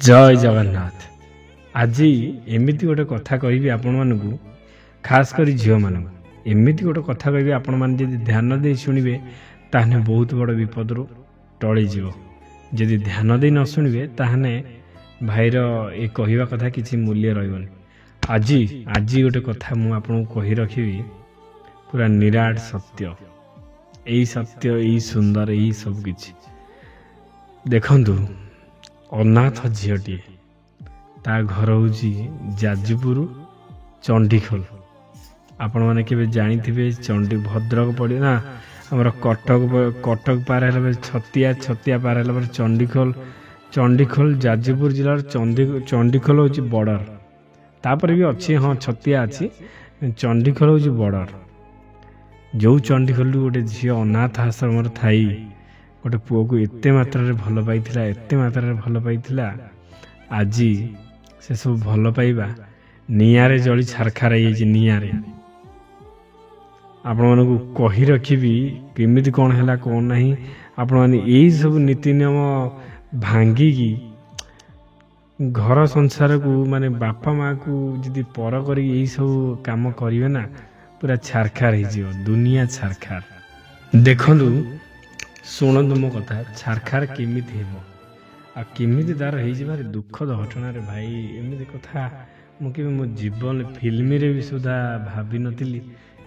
जय जगन्नाथ। आज एमती गोटे कथा कहि आपण मानू खास कर झील मान एमती गोटे कथा कहि आपण मैंने ध्यान दे शुणे ताहने बहुत बड़ विपद टली जदि ध्यान दे न शुणे ताहने भाईर ये कहवा कथा किसी मूल्य रही। आज आज गोटे कथा मुझे कही रखी पूरा निराट सत्य, यही सत्य यही सुंदर यही सब किछि। देखंतु अनाथ झीटी ता घर हूँ जाजपुर चंडीखोल। आपण मैंने के जानी चंडी भद्रक पड़े ना आमर कटक पार है छतिया छतिया पार है चंडीखोल। चंडीखोल जाजपुर जिलार चंडीखोल हूँ बॉर्डर, तापर भी अच्छी हाँ छतिया अच्छी चंडीखोल हूँ बॉर्डर। जो चंडीखोल गोटे झी अनाथ आश्रम थाई गोटे पुओ को एते मात्रा भल पाई एते मात्रा भल पाई आज से सब भल पाइबा निआरे जली छारखार निआरे। आपण मानू कही रखी केमिति कौन है कौन नहीं। आपण मैंने यही सब नीति नियम भांगिकी घर संसार को माने बापा माँ को जदि पर कर यही सब काम करेंगे ना पूरा छारखार हो दुनिया छारखार। देखु शुणु मो कथा छारखार केमिति हेबो आ केमिति तार हो दुखद घटना रे भाई। एमती कथा मुझे मो जीवन फिल्म रे भी सुधा भाभी नथिली।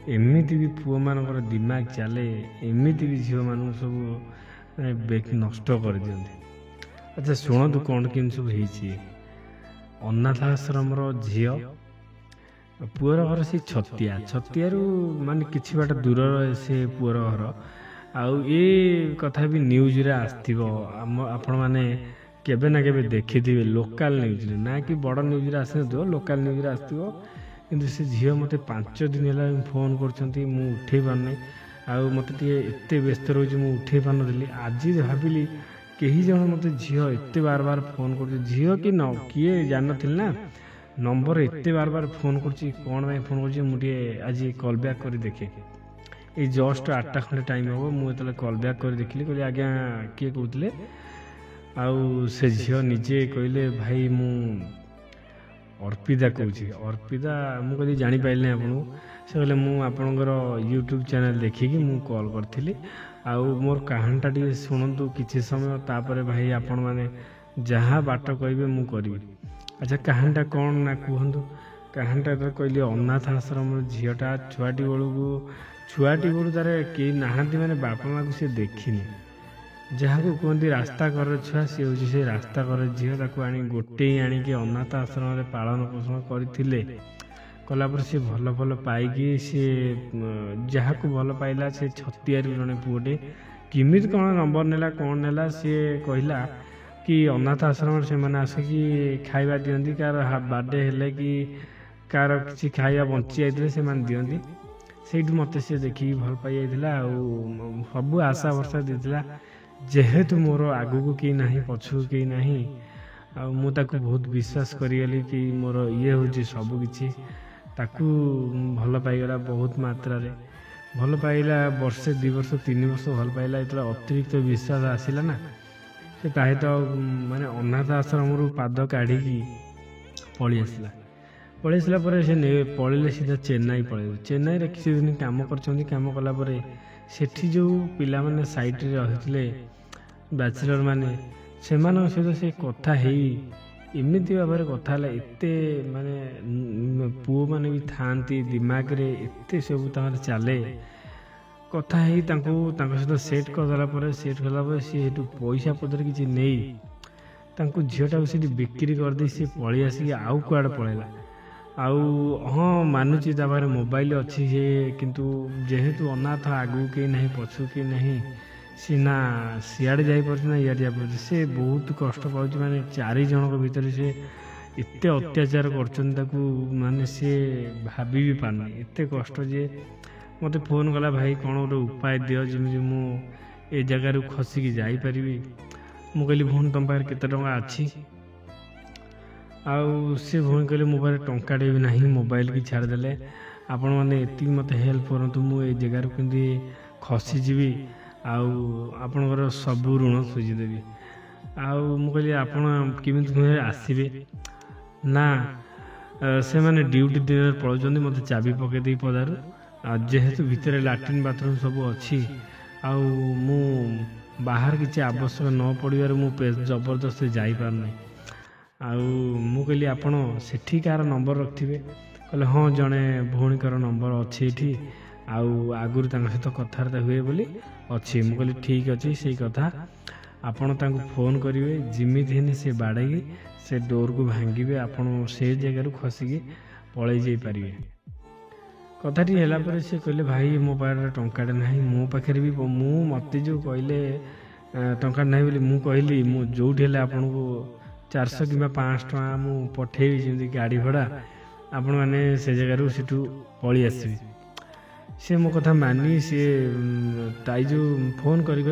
एमती भी पुओ मानकर दिमाग चले, एमती भी झील मान सब नष्ट कर दियंती। अच्छा शुणु कौन केम सब होती अनाथ आश्रम झी पुअर घर से छतिया छतियारू मान कि बाट दूर से पुअर घर आउ ये कथा भी न्यूज रे आसथिबो आपण माने केबे ना केबे देखिथिबे लोकल न्यूज रे ना कि बड़ न्यूज रे आसथिबो लोकल न्यूज रे आसथिबो। किंतु से झील मते 5 दिन है फोन करछंती मु उठे पारने आउ मते टे एते व्यस्त रहुछि मु उठे पार नथिली। आज भाबिली केही जण मते झील एते बार बार फोन कर झील कि न किए जान नथिल ना नंबर एते बार बार फोन करछि कोन भाई फोन करछि मु टे आज कॉल बैक कर देखे। ये जस्ट 8टा खंडे टाइम हम मुझे कॉल बैक कर देखिली कहली आज्ञा किए कहते आउ से झील निजे कहले भाई मु अर्पिता कहूँ अर्पिता मु कहली जापारे आपको से कहले मुझर यूट्यूब चैनल देखिकी मु कॉल करी आउ मोर कहानीटा टी शुणु किसी समय तापर भाई आपण मैंने जहाँ बाट कहे मु करी। अच्छा कहानीटा कौन ना कहतु कहानीटा तो कहली अनाथ आश्रम झीटा छुआटी बेलू तार कई नहांती माने बापा माँ को सी देखनी जहाँ को कहते रास्ता कर छुआ सी हूँ से रास्ता कर झील आनी गोटे आणिकी अनाथ आश्रम पालन पोषण करते कलापर सी भल भल पाई सी जहाँ को भल पाइला से छतिया जड़े पुओटे किमित कौन नंबर नेला कौन नेला सी कहला कि अनाथ आश्रम से मैंने आसिकी खाଇବା दियंती कार बर्थडे हेले कि कार किसी खाଇବା बंची जाते से दियंती से मत सी देखिकी भल पाई सब आशा भरसा देता जेहेतु मोर आगू को कहीं ना पछू कहीं ना मुझे बहुत विश्वास करी कि मोर ये हूँ सबकि भल पाईगला बहुत मात्रा रे भल पाइला वर्षे 2 वर्ष 3 वर्ष भल पाइला जो अतिरिक्त विश्वास आसला ना से ताहे तो माने अनाथ आश्रम पाद काढ़ी पलि आसला पर से पलैले सीधा चेन्नई पलैले चेन्नई रे किसी दिन काम काम कलापर सेठी जो पिला माने साइट रे रहितले बैचलर माने सेमान सहित से कथा हेई एमती भाव कथा एते माने पुओ माने भी थांती दिमाग रे एते सब चले कथा ही सहित सेट करदेला सेट कला सी पैसा पत्र किसी नहीं झीटा से बिक्री करदे सी पलि आसिक आउ कुआड़े पलैला आउ हाँ मानुची तापर मोबाइल अच्छी से किंतु जेहेतु अनाथ आगू कहीं नहीं पछू कहीं नहीं सीना सियाड़े जापर ना इे जापर से बहुत कष्ट पाँच माने 4 जन भितर से एत अत्याचार कर माने सी भाभी भी पारना एत कष्ट जे मत फोन कला भाई कौन गोटे उपाय दियो जमी मु जगार खसिकी जापरि मु कहली भून तुम पाखे केते टंका अच्छी आउ से भूमि कहले मो पाखे टंकाटे भी नहीं मोबाइल की छाड़देले आपण मैंने एति मत हेल्प करूँ मुझे जगार केमती खसीजी आपणकर सब ऋण सुझीदेवी ଆଉ ମୁଁ କହିଲି ଆପଣ କେମିତି ଆସିବେ ନା ସେମାନେ ଡ୍ୟୁଟି ଦିନରେ ପଳାଉଛନ୍ତି, ମୋତେ ଚାବି ପକାଇ ଦେଇ ପଦାରୁ, ଆଉ ଯେହେତୁ ଭିତରେ ଲାଟ୍ରିନ୍ ବାଥରୁମ୍ ସବୁ ଅଛି ଆଉ ମୁଁ ବାହାରେ କିଛି ଆବଶ୍ୟକ ନ ପଡ଼ିବାରୁ ମୁଁ ଜବରଦସ୍ତି ଯାଇପାରୁନି। ଆଉ ମୁଁ କହିଲି ଆପଣ ସେଠି କାହାର ନମ୍ବର ରଖିଥିବେ? କହିଲେ ହଁ ଜଣେ ଭଉଣୀଙ୍କର ନମ୍ବର ଅଛି ଏଠି, ଆଉ ଆଗରୁ ତାଙ୍କ ସହିତ କଥାବାର୍ତ୍ତା ହୁଏ ବୋଲି ଅଛି। ମୁଁ କହିଲି ଠିକ୍ ଅଛି, ସେଇ କଥା ଆପଣ ତାଙ୍କୁ ଫୋନ୍ କରିବେ, ଯେମିତି ହେଲେ ସେ ବାଡ଼େଇକି ସେ ଡୋରକୁ ଭାଙ୍ଗିବେ, ଆପଣ ସେ ଜାଗାରୁ ଖସିକି ପଳେଇ ଯାଇପାରିବେ। କଥାଟି ହେଲା ପରେ ସେ କହିଲେ ଭାଇ ମୋ ପାଖରେ ଟଙ୍କାଟେ ନାହିଁ, ମୋ ପାଖରେ ବି ମୁଁ ମୋତେ ଯେଉଁ କହିଲେ ଟଙ୍କା ନାହିଁ ବୋଲି ମୁଁ କହିଲି ମୁଁ ଯେଉଁଠି ହେଲେ ଆପଣଙ୍କୁ 400 କିମ୍ବା 500 ଟଙ୍କା ମୁଁ ପଠେଇବି, ଯେମିତି ଗାଡ଼ି ଭଡ଼ା, ଆପଣମାନେ ସେ ଜାଗାରୁ ସେଠୁ ପଳେଇ ଆସିବେ। ସେ ମୋ କଥା ମାନି ସିଏ ତାଇ ଯେଉଁ ଫୋନ୍ କରି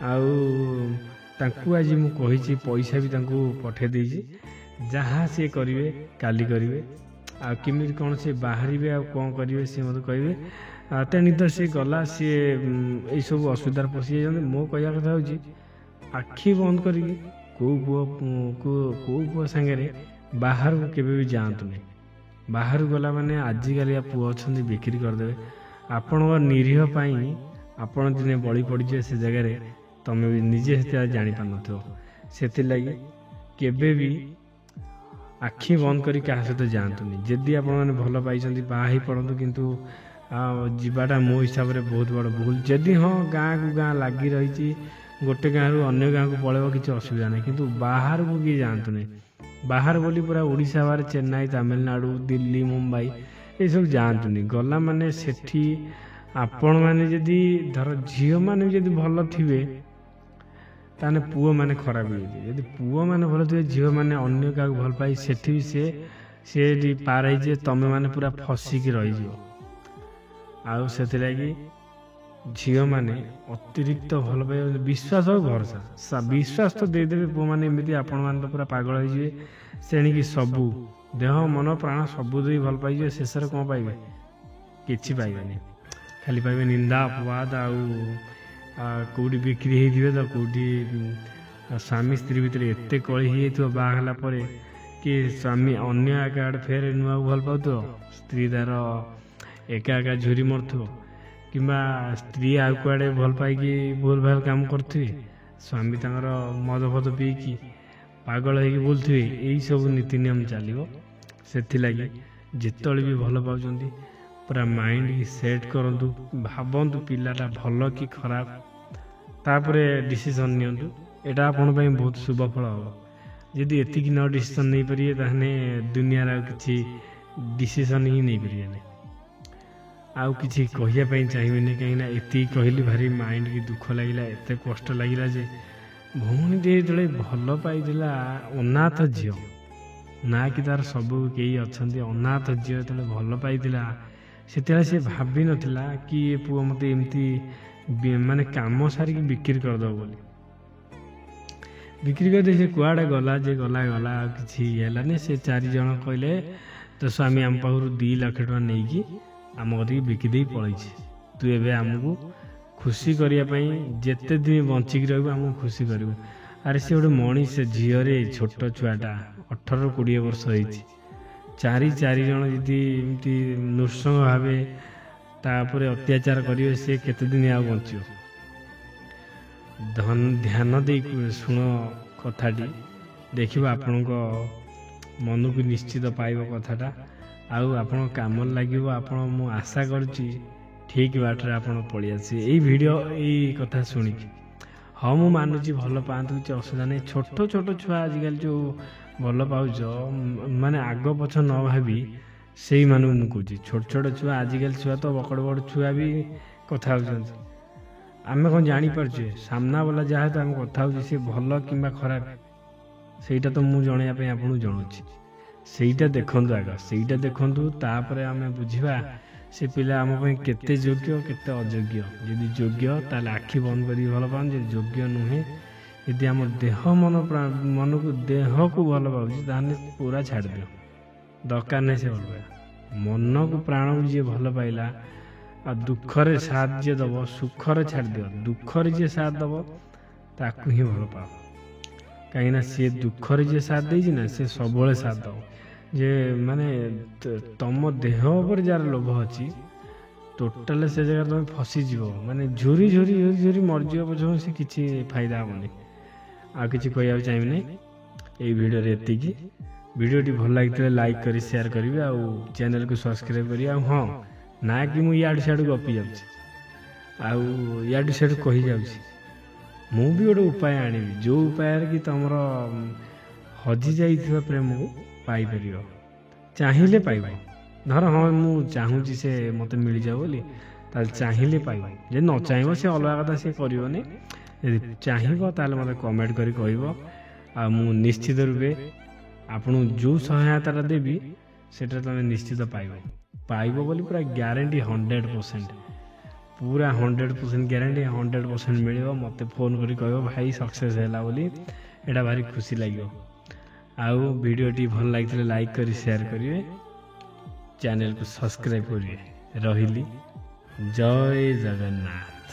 ଆଉ ତାଙ୍କୁ ଆଜି ମୁଁ କହିଛି, ପଇସା ବି ତାଙ୍କୁ ପଠେଇ ଦେଇଛି, ଯାହା ସିଏ କରିବେ କାଲି କରିବେ, ଆଉ କେମିତି କ'ଣ ସେ ବାହାରିବେ ଆଉ କ'ଣ କରିବେ ସେ ମୋତେ କହିବେ। ତେଣୁ ତ ସିଏ ଗଲା, ସିଏ ଏଇସବୁ ଅସୁବିଧାରେ ପଶିଯାଇଛନ୍ତି। ମୋ କହିବା କଥା ହେଉଛି ଆଖି ବନ୍ଦ କରିକି କେଉଁ ପୁଅ ସାଙ୍ଗରେ ବାହାରକୁ କେବେ ବି ଯାଆନ୍ତୁନି। ବାହାରକୁ ଗଲା ମାନେ ଆଜିକାଲିଆ ପୁଅ ଅଛନ୍ତି ବିକ୍ରି କରିଦେବେ। ଆପଣଙ୍କ ନିରୀହ ପାଇଁ ଆପଣ ଦିନେ ବଳି ପଡ଼ିଯିବେ ସେ ଜାଗାରେ, ତମେ ବି ନିଜେ ସେତେବେଳେ ଜାଣିପାରୁନଥିବ। ସେଥିଲାଗି କେବେ ବି ଆଖି ବନ୍ଦ କରି କାହା ସହିତ ଯାଆନ୍ତୁନି। ଯଦି ଆପଣମାନେ ଭଲ ପାଇଛନ୍ତି ବାହା ହେଇ ପଡ଼ନ୍ତୁ, କିନ୍ତୁ ଯିବାଟା ମୋ ହିସାବରେ ବହୁତ ବଡ଼ ଭୁଲ। ଯଦି ହଁ ଗାଁକୁ ଗାଁ ଲାଗି ରହିଛି, ଗୋଟେ ଗାଁରୁ ଅନ୍ୟ ଗାଁକୁ ପଳେଇବ କିଛି ଅସୁବିଧା ନାହିଁ, କିନ୍ତୁ ବାହାରକୁ କିଏ ଯାଆନ୍ତୁନି। ବାହାର ବୋଲି ପୁରା ଓଡ଼ିଶା ବାହାରେ ଚେନ୍ନାଇ, ତାମିଲନାଡ଼ୁ, ଦିଲ୍ଲୀ, ମୁମ୍ବାଇ ଏସବୁ ଯାଆନ୍ତୁନି। ଗଲା ମାନେ ସେଠି ଆପଣମାନେ ଯଦି ଧର ଝିଅମାନେ ଯଦି ଭଲ ଥିବେ ତାହେଲେ ପୁଅମାନେ ଖରାପ ହେଇଯିବେ। ଯଦି ପୁଅମାନେ ଭଲ ଥିବେ, ଝିଅମାନେ ଅନ୍ୟ କାହାକୁ ଭଲ ପାଇ ସେଠି ବି ସେ ପାର ହେଇଯିବେ, ତମେମାନେ ପୁରା ଫସିକି ରହିଯିବ। ଆଉ ସେଥିଲାଗି ଝିଅମାନେ ଅତିରିକ୍ତ ଭଲ ପାଇବା, ବିଶ୍ୱାସ ଆଉ ଭରସା, ବିଶ୍ୱାସ ତ ଦେଇଦେବେ ପୁଅମାନେ ଏମିତି, ଆପଣମାନେ ତ ପୁରା ପାଗଳ ହେଇଯିବେ। ସେଣିକି ସବୁ ଦେହ ମନ ପ୍ରାଣ ସବୁ ଦେଇ ଭଲ ପାଇଯିବେ, ଶେଷରେ କ'ଣ ପାଇବେ? କିଛି ପାଇବେନି, ଖାଲି ପାଇବେ ନିନ୍ଦା ଅପବାଦ। ଆଉ କେଉଁଠି ବିକ୍ରି ହେଇଥିବେ ତ, କେଉଁଠି ସ୍ୱାମୀ ସ୍ତ୍ରୀ ଭିତରେ ଏତେ କଳି ହେଇଯାଇଥିବ ବାହା ହେଲା ପରେ, କି ସ୍ୱାମୀ ଅନ୍ୟ ଏକା ଆଡ଼େ ଫେର ନୂଆକୁ ଭଲ ପାଉଥିବ, ସ୍ତ୍ରୀ ତାର ଏକା ଏକା ଝୁରି ମରୁଥିବ, କିମ୍ବା ସ୍ତ୍ରୀ ଆଉ କୁଆଡ଼େ ଭଲ ପାଇକି ଭୁଲ ଭାଲ କାମ କରୁଥିବେ, ସ୍ୱାମୀ ତାଙ୍କର ମଦ ଫଦ ପିଇକି ପାଗଳ ହେଇକି ବୁଲୁଥିବେ। ଏଇସବୁ ନୀତି ନିୟମ ଚାଲିବ। ସେଥିଲାଗି ଯେତେବେଳେ ବି ଭଲ ପାଉଛନ୍ତି ପୁରା ମାଇଣ୍ଡ ସେଟ୍ କରନ୍ତୁ, ଭାବନ୍ତୁ ପିଲାଟା ଭଲ କି ଖରାପ, ତାପରେ ଡିସିସନ୍ ନିଅନ୍ତୁ। ଏଇଟା ଆପଣଙ୍କ ପାଇଁ ବହୁତ ଶୁଭ ଫଳ ହେବ। ଯଦି ଏତିକି ନ ଡିସିସନ୍ ନେଇପାରିବେ ତାହେଲେ ଦୁନିଆରେ ଆଉ କିଛି ଡିସିସନ୍ ହିଁ ନେଇପାରିବେନି। ଆଉ କିଛି କହିବା ପାଇଁ ଚାହିଁବେନି, କାହିଁକିନା ଏତିକି କହିଲି ଭାରି ମାଇଣ୍ଡ କି ଦୁଃଖ ଲାଗିଲା, ଏତେ କଷ୍ଟ ଲାଗିଲା ଯେ ଭଉଣୀଟି ଯେତେବେଳେ ଭଲ ପାଇଥିଲା ଅନାଥ ଝିଅ, ନା କି ତାର ସବୁ କେହି ଅଛନ୍ତି, ଅନାଥ ଝିଅ ଯେତେବେଳେ ଭଲ ପାଇଥିଲା ସେତେବେଳେ ସେ ଭାବିନଥିଲା କି ଏ ପୁଅ ମୋତେ ଏମିତି ମାନେ କାମ ସାରିକି ବିକ୍ରି କରିଦେବ ବୋଲି। ବିକ୍ରି କରିଦେଇ ସେ କୁଆଡ଼େ ଗଲା, ଯେ ଗଲା ଆଉ କିଛି ହେଲାନି। ସେ 4 ଜଣ କହିଲେ ତ ସ୍ୱାମୀ ଆମ ପାଖରୁ 2 ଲକ୍ଷ ଟଙ୍କା ନେଇକି ଆମ କତିକି ବିକି ଦେଇ ପଳେଇଛି, ତୁ ଏବେ ଆମକୁ ଖୁସି କରିବା ପାଇଁ ଯେତେ ଦିନ ବଞ୍ଚିକି ରହିବୁ ଆମକୁ ଖୁସି କରିବୁ। ଆରେ ସେ ଗୋଟେ ମଣିଷ ଝିଅରେ, ଛୋଟ ଛୁଆଟା 18-20 ବର୍ଷ ହେଇଛି। 4 ଜଣ ଯଦି ଏମିତି ନୃଶଂସ ଭାବେ ତାପରେ ଅତ୍ୟାଚାର କରିବେ, ସେ କେତେ ଦିନ ଆଉ ବଞ୍ଚିବ? ଧ୍ୟାନ ଦେଇ ଶୁଣ କଥାଟି, ଦେଖିବ ଆପଣଙ୍କ ମନକୁ ନିଶ୍ଚିତ ପାଇବ କଥାଟା, ଆଉ ଆପଣଙ୍କ କାମରେ ଲାଗିବ। ଆପଣ ମୁଁ ଆଶା କରୁଛି ଠିକ୍ ବାଟରେ ଆପଣ ପଳେଇ ଆସିବେ ଏଇ ଭିଡ଼ିଓ ଏଇ କଥା ଶୁଣିକି। ହଁ ମୁଁ ମାନୁଛି ଭଲ ପାଆନ୍ତୁ, କିଛି ଅସୁବିଧା ନାହିଁ। ଛୋଟ ଛୁଆ ଆଜିକାଲି ଯେଉଁ ଭଲ ପାଉଛ, ମାନେ ଆଗ ପଛ ନ ଭାବି ସେଇମାନଙ୍କୁ ମୁଁ କହୁଛି। ଛୋଟ ଛୁଆ ଆଜିକାଲି ଛୁଆ ତ ବକଡ଼ ଛୁଆ ବି କଥା ହେଉଛନ୍ତି। ଆମେ କ'ଣ ଜାଣିପାରୁଛେ ସାମ୍ନା ବାଲା ଯାହା ତ ଆମେ କଥା ହେଉଛି ସେ ଭଲ କିମ୍ବା ଖରାପ, ସେଇଟା ତ ମୁଁ ଜଣାଇବା ପାଇଁ ଆପଣଙ୍କୁ ଜଣାଉଛି। ସେଇଟା ଦେଖନ୍ତୁ, ଆଗ ସେଇଟା ଦେଖନ୍ତୁ, ତାପରେ ଆମେ ବୁଝିବା ସେ ପିଲା ଆମ ପାଇଁ କେତେ ଯୋଗ୍ୟ କେତେ ଅଯୋଗ୍ୟ। ଯଦି ଯୋଗ୍ୟ ତାହେଲେ ଆଖି ବନ୍ଦ କରିକି ଭଲ ପାଆନ୍ତୁ, ଯଦି ଯୋଗ୍ୟ ନୁହେଁ, ଯଦି ଆମ ଦେହ ମନକୁ ଦେହକୁ ଭଲ ପାଉଛି ତାହେଲେ ପୁରା ଛାଡ଼ିଦିଅ, ଦରକାର ନାହିଁ ସେ ଭଲ ପାଇବା। ମନକୁ ପ୍ରାଣକୁ ଯିଏ ଭଲ ପାଇଲା, ଆଉ ଦୁଃଖରେ ସାଥ ଯିଏ ଦେବ, ସୁଖରେ ଛାଡ଼ିଦିଅ। ଦୁଃଖରେ ଯିଏ ସାଥ ଦେବ ତାକୁ ହିଁ ଭଲ ପାଅ। କାହିଁକିନା ସିଏ ଦୁଃଖରେ ଯିଏ ସାଥ ଦେଇଛି ନା ସେ ସବୁବେଳେ ସାଥ ଦେବ। ଯେ ମାନେ ତମ ଦେହ ଉପରେ ଯାହାର ଲୋଭ ଅଛି ଟୋଟାଲ ସେ ଜାଗାରେ ତମେ ଫସିଯିବ, ମାନେ ଝୁରି ଝୁରି ଝୁରି ଝୁରି ମରିଯିବ ପଛକୁ ସେ କିଛି ଫାଇଦା ହେବନି। ଆଉ କିଛି କହିବାକୁ ଚାହିଁବି ନାହିଁ ଏଇ ଭିଡ଼ିଓରେ ଏତିକି। ଭିଡ଼ିଓଟି ଭଲ ଲାଗିଥିଲେ ଲାଇକ୍ କରି ସେୟାର କରିବେ, ଆଉ ଚ୍ୟାନେଲକୁ ସବସ୍କ୍ରାଇବ୍ କରିବେ। ଆଉ ହଁ, ନା କି ମୁଁ ଇଆଡ଼ୁ ସିଆଡ଼ୁ ଗପି ଯାଉଛି ଆଉ ଇଆଡ଼ୁ ସିଆଡ଼ୁ କହିଯାଉଛି, ମୁଁ ବି ଗୋଟେ ଉପାୟ ଆଣିବି ଯେଉଁ ଉପାୟରେ କି ତମର ହଜି ଯାଇଥିବା ପ୍ରେମକୁ ପାଇପାରିବ। ଚାହିଁଲେ ପାଇବ। ଧର ହଁ ମୁଁ ଚାହୁଁଛି ସେ ମୋତେ ମିଳିଯାଉ ବୋଲି, ତାହେଲେ ଚାହିଁଲେ ପାଇବ। ଯଦି ନ ଚାହିଁବ ସେ ଅଲଗା କଥା, ସେ କରିବନି। ଯଦି ଚାହିଁବ ତାହେଲେ ମୋତେ କମେଣ୍ଟ କରି କହିବ, ଆଉ ମୁଁ ନିଶ୍ଚିତ ରୂପେ ଆପଣଙ୍କୁ ଯେଉଁ ସହାୟତାଟା ଦେବି ସେଇଟା ତୁମେ ନିଶ୍ଚିତ ପାଇବ ବୋଲି ପୁରା ଗ୍ୟାରେଣ୍ଟି 100%, ପୁରା 100% ଗ୍ୟାରେଣ୍ଟି, 100% ମିଳିବ। ମୋତେ ଫୋନ୍ କରି କହିବ ଭାଇ ସକ୍ସେସ୍ ହେଲା ବୋଲି, ଏଇଟା ଭାରି ଖୁସି ଲାଗିବ। ଆଉ ଭିଡ଼ିଓଟି ଭଲ ଲାଗିଥିଲେ ଲାଇକ୍ କରି ସେୟାର କରିବେ, ଚ୍ୟାନେଲକୁ ସବସ୍କ୍ରାଇବ୍ କରିବେ। ରହିଲି, ଜୟ ଜଗନ୍ନାଥ।